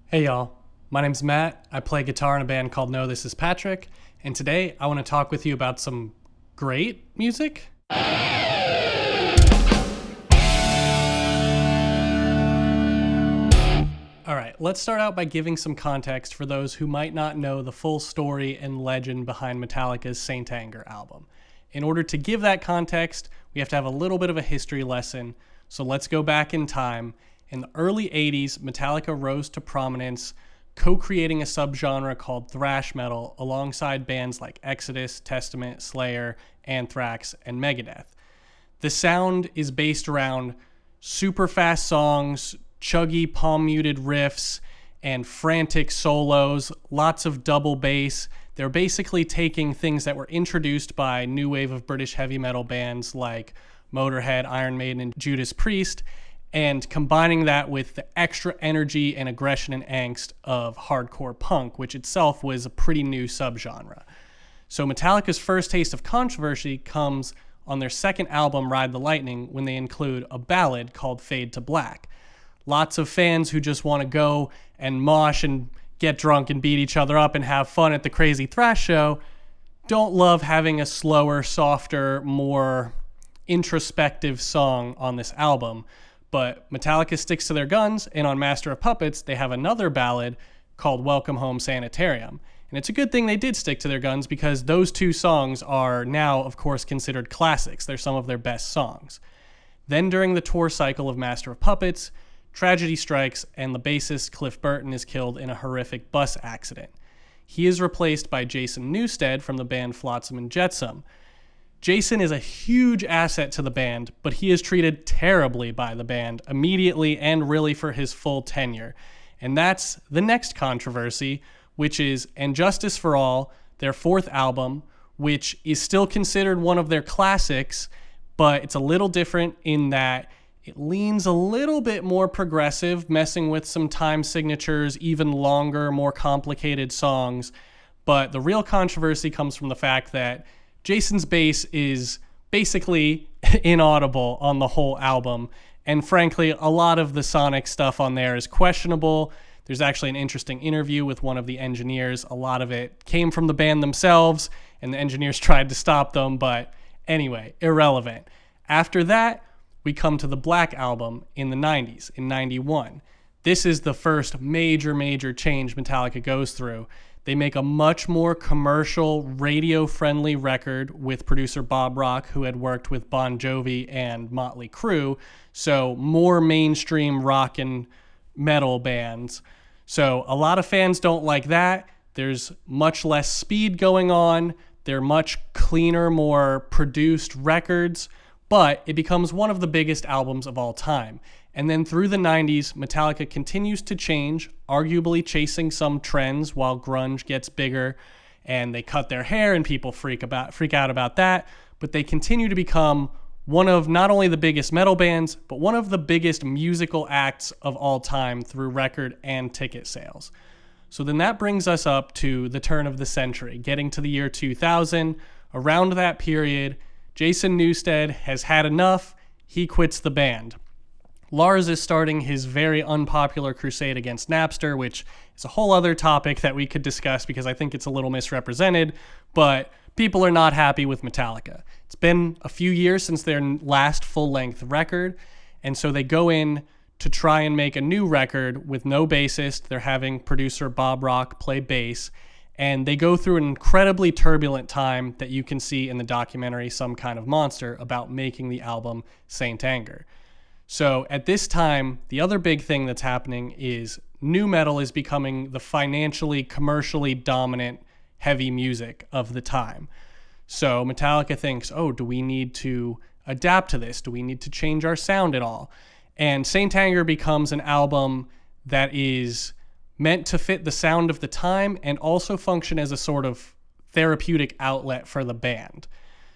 Hey y'all, my name's Matt. I play guitar in a band called No This Is Patrick, and today I want to talk with you about some great music. Alright, let's start out by giving some context for those who might not know the full story and legend behind Metallica's Saint Anger album. In order to give that context, we have to have a little bit of a history lesson, so let's go back in time. In the early 80s, Metallica rose to prominence, co-creating a subgenre called thrash metal alongside bands like Exodus, Testament, Slayer, Anthrax, and Megadeth. The sound is based around super fast songs, chuggy palm-muted riffs, and frantic solos, lots of double bass. They're basically taking things that were introduced by new wave of British heavy metal bands like Motorhead, Iron Maiden, and Judas Priest, and combining that with the extra energy and aggression and angst of hardcore punk, which itself was a pretty new subgenre. So Metallica's first taste of controversy comes on their second album, Ride the Lightning, when they include a ballad called Fade to Black. Lots of fans who just want to go and mosh and get drunk and beat each other up and have fun at the crazy thrash show don't love having a slower, softer, more introspective song on this album. But Metallica sticks to their guns, and on Master of Puppets, they have another ballad called Welcome Home Sanitarium. And it's a good thing they did stick to their guns because those two songs are now, of course, considered classics. They're some of their best songs. Then during the tour cycle of Master of Puppets, tragedy strikes and the bassist Cliff Burton is killed in a horrific bus accident. He is replaced by Jason Newsted from the band Flotsam and Jetsam. Jason is a huge asset to the band, but he is treated terribly by the band immediately and really for his full tenure. And that's the next controversy, which is And Justice for All, their fourth album, which is still considered one of their classics, but it's a little different in that it leans a little bit more progressive, messing with some time signatures, even longer, more complicated songs. But the real controversy comes from the fact that Jason's bass is basically inaudible on the whole album, and frankly, a lot of the sonic stuff on there is questionable. There's actually an interesting interview with one of the engineers. A lot of it came from the band themselves, and the engineers tried to stop them, but anyway, irrelevant. After that, we come to the Black Album in the 90s, in 91. This is the first major change Metallica goes through. They make a much more commercial, radio-friendly record with producer Bob Rock, who had worked with Bon Jovi and Motley Crue, so more mainstream rock and metal bands. So a lot of fans don't like that. There's much less speed going on. They're much cleaner, more produced records, but it becomes one of the biggest albums of all time. And then through the 90s, Metallica continues to change, arguably chasing some trends while grunge gets bigger and they cut their hair and people freak out about that. But they continue to become one of not only the biggest metal bands, but one of the biggest musical acts of all time through record and ticket sales. So then that brings us up to the turn of the century, getting to the year 2000. Around that period, Jason Newsted has had enough. He quits the band. Lars is starting his very unpopular crusade against Napster, which is a whole other topic that we could discuss because I think it's a little misrepresented, but people are not happy with Metallica. It's been a few years since their last full-length record, and so they go in to try and make a new record with no bassist. They're having producer Bob Rock play bass, and they go through an incredibly turbulent time that you can see in the documentary Some Kind of Monster about making the album Saint Anger. So at this time, the other big thing that's happening is nu metal is becoming the financially, commercially dominant heavy music of the time. So Metallica thinks, oh, do we need to adapt to this? Do we need to change our sound at all? And Saint Anger becomes an album that is meant to fit the sound of the time and also function as a sort of therapeutic outlet for the band.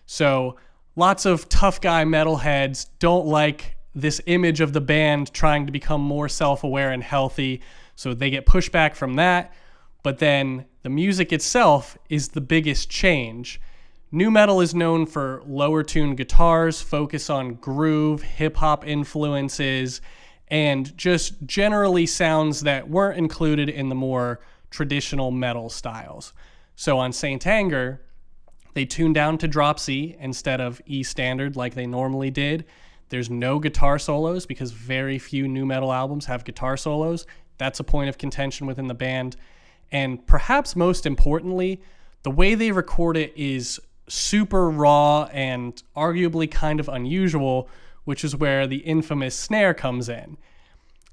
So lots of tough guy metalheads don't like this image of the band trying to become more self-aware and healthy, so they get pushback from that. But then the music itself is the biggest change. Nu metal is known for lower tuned guitars, focus on groove, hip-hop influences, and just generally sounds that weren't included in the more traditional metal styles. So on Saint Anger, they tuned down to drop C instead of E standard like they normally did. There's no guitar solos because very few nu metal albums have guitar solos. That's a point of contention within the band. And perhaps most importantly, the way they record it is super raw and arguably kind of unusual, which is where the infamous snare comes in.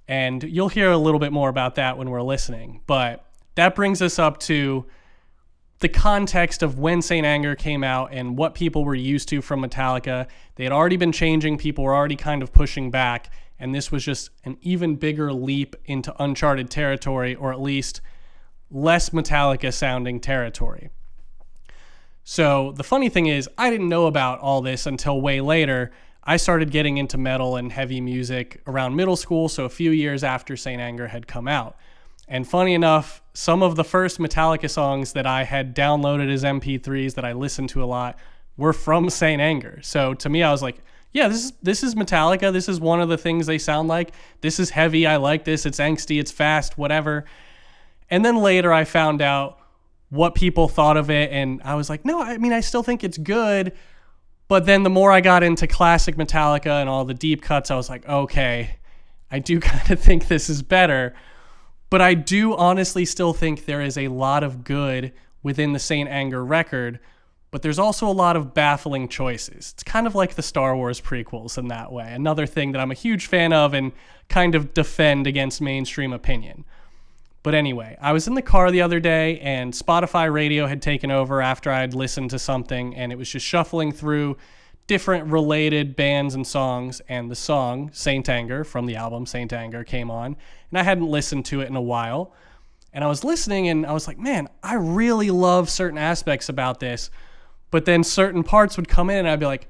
And you'll hear a little bit more about that when we're listening. But that brings us up to the context of when Saint Anger came out and what people were used to from Metallica. They had already been changing, people were already kind of pushing back, and this was just an even bigger leap into uncharted territory, or at least less Metallica sounding territory. So the funny thing is, I didn't know about all this until way later. I started getting into metal and heavy music around middle school, so a few years after Saint Anger had come out. And funny enough, some of the first Metallica songs that I had downloaded as MP3s that I listened to a lot were from Saint Anger. So to me, I was like, yeah, this is Metallica. This is one of the things they sound like. This is heavy. I like this. It's angsty. It's fast, whatever. And then later I found out what people thought of it, and I was like, no, I mean, I still think it's good. But then the more I got into classic Metallica and all the deep cuts, I was like, okay, I do kind of think this is better. But I do honestly still think there is a lot of good within the Saint Anger record, but there's also a lot of baffling choices. It's kind of like the Star Wars prequels in that way. Another thing that I'm a huge fan of and kind of defend against mainstream opinion. But anyway, I was in the car the other day and Spotify radio had taken over after I'd listened to something, and it was just shuffling through different related bands and songs, and the song Saint Anger from the album Saint Anger came on, and I hadn't listened to it in a while. And I was listening and I was like, man, I really love certain aspects about this, but then certain parts would come in and I'd be like,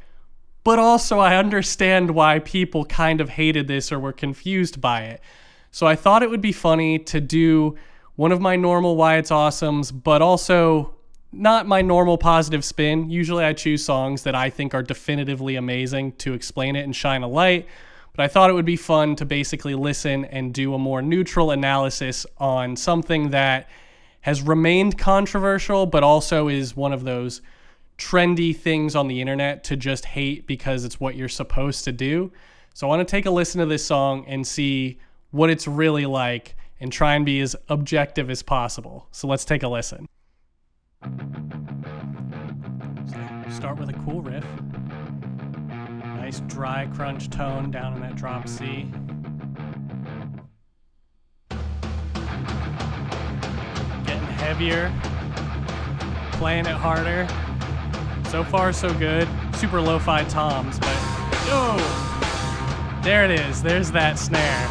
but also I understand why people kind of hated this or were confused by it. So I thought it would be funny to do one of my normal Why It's Awesomes, but also not my normal positive spin. Usually I choose songs that I think are definitively amazing to explain it and shine a light, but I thought it would be fun to basically listen and do a more neutral analysis on something that has remained controversial, but also is one of those trendy things on the internet to just hate because it's what you're supposed to do. So I want to take a listen to this song and see what it's really like and try and be as objective as possible. So let's take a listen. So start with a cool riff. Nice dry crunch tone down in that drop C. Getting heavier, playing it harder. So far so good. Super lo-fi toms, but oh, there it is. There's that snare.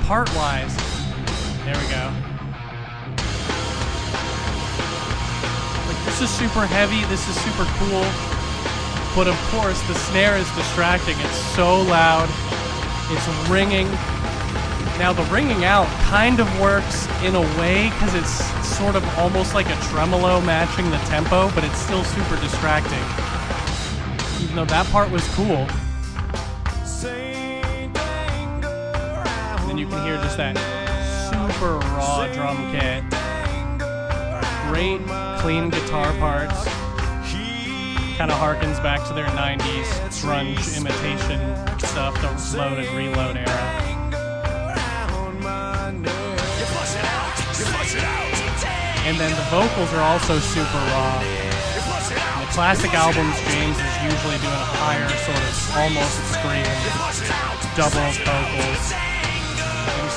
Part-wise, there we go. Like, this is super heavy, this is super cool, but of course the snare is distracting. It's so loud, it's ringing. Now the ringing out kind of works in a way because it's sort of almost like a tremolo matching the tempo, but it's still super distracting. Even though that part was cool. You can hear just that super raw drum kit. Great clean guitar parts. Kind of harkens back to their 90s grunge imitation stuff, the load and reload era. And then the vocals are also super raw. In the classic albums, James is usually doing a higher sort of almost scream, double vocals.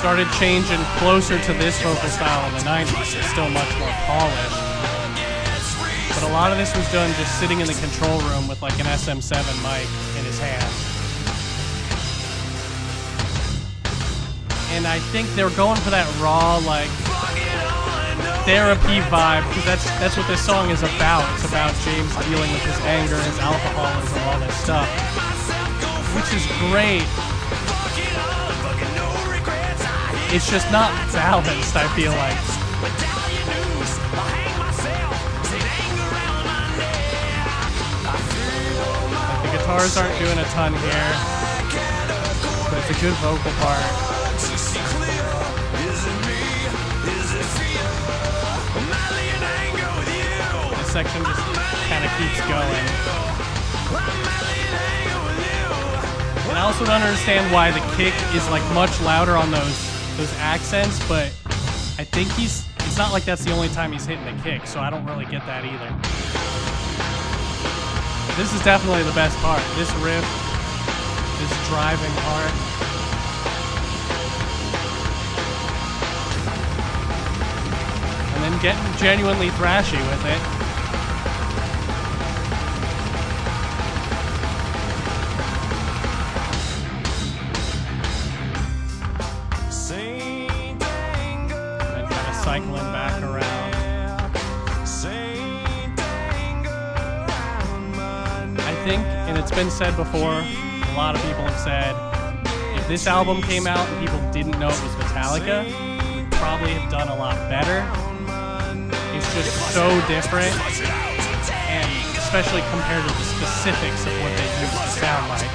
Started changing closer to this vocal style in the 90s. It's still much more polished. But a lot of this was done just sitting in the control room with like an SM7 mic in his hand. And I think they were going for that raw, like, therapy vibe, because that's what this song is about. It's about James dealing with his anger, his alcoholism, all this stuff. Which is great. It's just not balanced, I feel like. guitars aren't doing a ton here, but it's a good vocal part. This section just kind of keeps going. And I also don't understand why the kick is like much louder on those accents, but I think it's not like that's the only time he's hitting the kick, so I don't really get that either. This is definitely the best part. This riff, this driving part. And then getting genuinely thrashy with it. Cycling back around. I think, and it's been said before, a lot of people have said, if this album came out and people didn't know it was Metallica, it would probably have done a lot better. It's just so different, and especially compared to the specifics of what they used to sound like.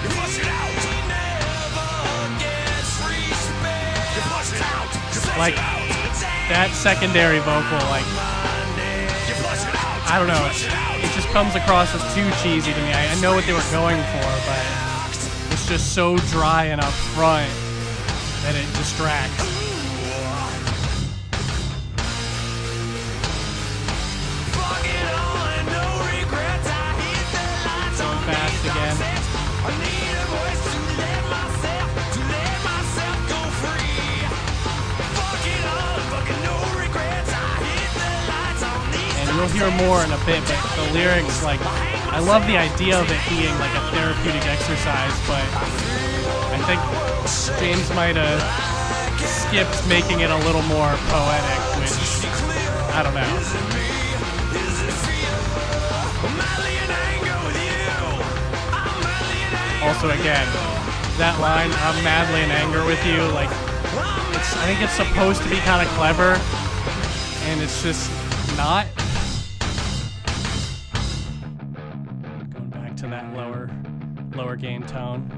Like, that secondary vocal, like, I don't know, it just comes across as too cheesy to me. I know what they were going for, but it's just so dry and up front that it distracts. Going fast again. You'll hear more in a bit, but the lyrics, like, I love the idea of it being like a therapeutic exercise, but I think James might have skipped making it a little more poetic, which, I don't know. Also, again, that line, I'm madly in anger with you, like, I think it's supposed to be kind of clever, and it's just not. To that lower gain tone.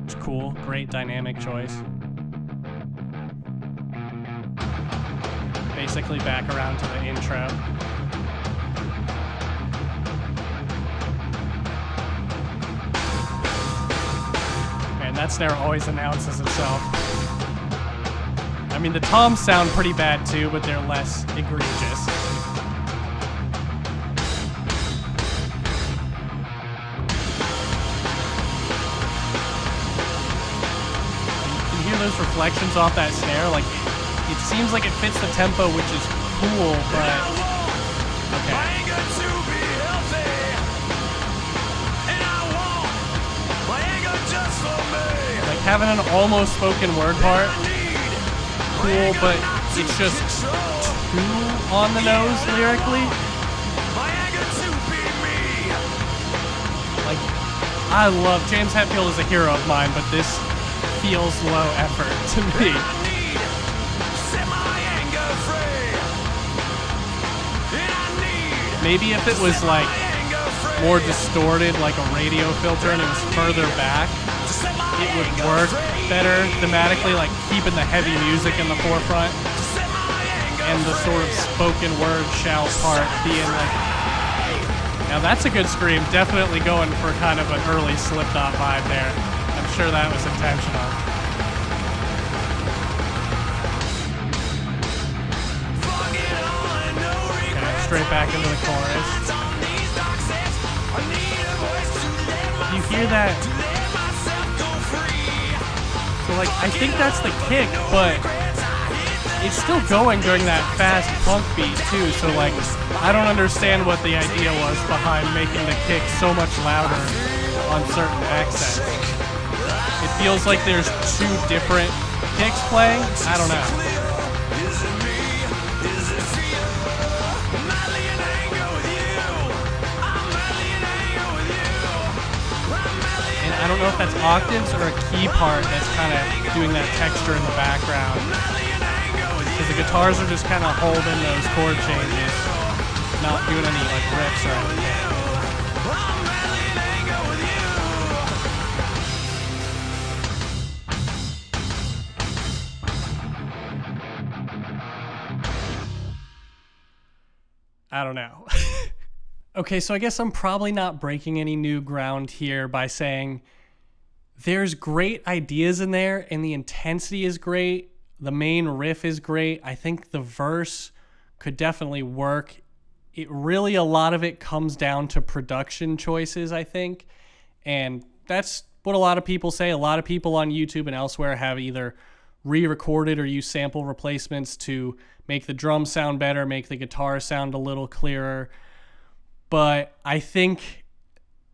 It's cool, great dynamic choice. Basically back around to the intro. Man, that snare always announces itself. I mean, the toms sound pretty bad too, but they're less egregious. Those reflections off that snare, like it seems like it fits the tempo, which is cool, but okay. Like having an almost spoken word part, cool, but it's just too on the nose lyrically. Like, I love James Hetfield is a hero of mine, but this feels low effort to me. Maybe if it was like more distorted, like a radio filter, and it was further back, it would work better thematically, like keeping the heavy music in the forefront and the sort of spoken word shout part being like, now that's a good scream, definitely going for kind of an early Slipknot vibe there. I'm sure that was intentional. Okay, straight back into the chorus. You hear that? So like, I think that's the kick, but it's still going during that fast punk beat too, so like, I don't understand what the idea was behind making the kick so much louder on certain accents. It feels like there's two different kicks playing. I don't know. And I don't know if that's octaves or a key part that's kind of doing that texture in the background. Because the guitars are just kind of holding those chord changes, not doing any like riffs or anything. I don't know. Okay, so I guess I'm probably not breaking any new ground here by saying there's great ideas in there and the intensity is great. The main riff is great. I think the verse could definitely work. It really, a lot of it comes down to production choices, I think. And that's what a lot of people say. A lot of people on YouTube and elsewhere have either re-recorded or used sample replacements to make the drums sound better, make the guitar sound a little clearer. But I think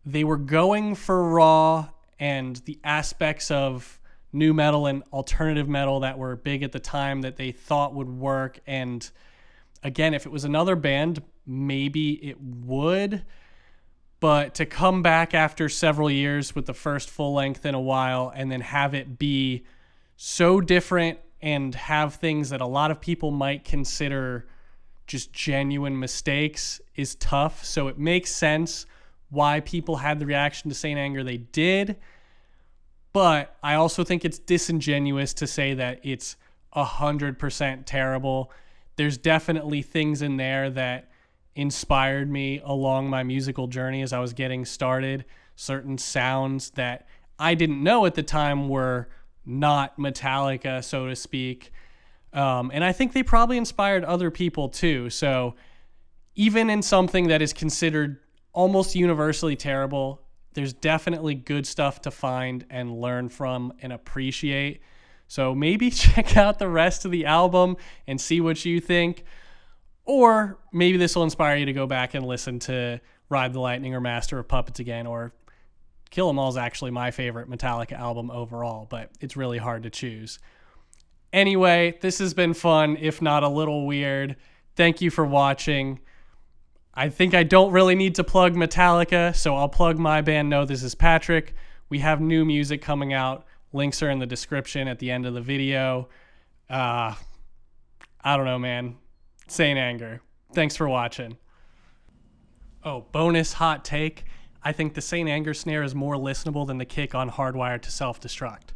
they were going for raw, and the aspects of nu metal and alternative metal that were big at the time that they thought would work. And again, if it was another band, maybe it would. But to come back after several years with the first full length in a while and then have it be so different and have things that a lot of people might consider just genuine mistakes is tough. So it makes sense why people had the reaction to Saint Anger they did. But I also think it's disingenuous to say that it's 100% terrible. There's definitely things in there that inspired me along my musical journey as I was getting started. Certain sounds that I didn't know at the time were not Metallica, so to speak. And I think they probably inspired other people too. So even in something that is considered almost universally terrible, there's definitely good stuff to find and learn from and appreciate. So maybe check out the rest of the album and see what you think. Or maybe this will inspire you to go back and listen to Ride the Lightning or Master of Puppets again. Or Kill 'Em All is actually my favorite Metallica album overall, but it's really hard to choose. Anyway, this has been fun, if not a little weird. Thank you for watching. I think I don't really need to plug Metallica, so I'll plug my band No This Is Patrick. We have new music coming out. Links are in the description at the end of the video. I don't know, man. Saint Anger. Thanks for watching. Oh, bonus hot take. I think the Saint Anger snare is more listenable than the kick on Hardwired to Self-Destruct.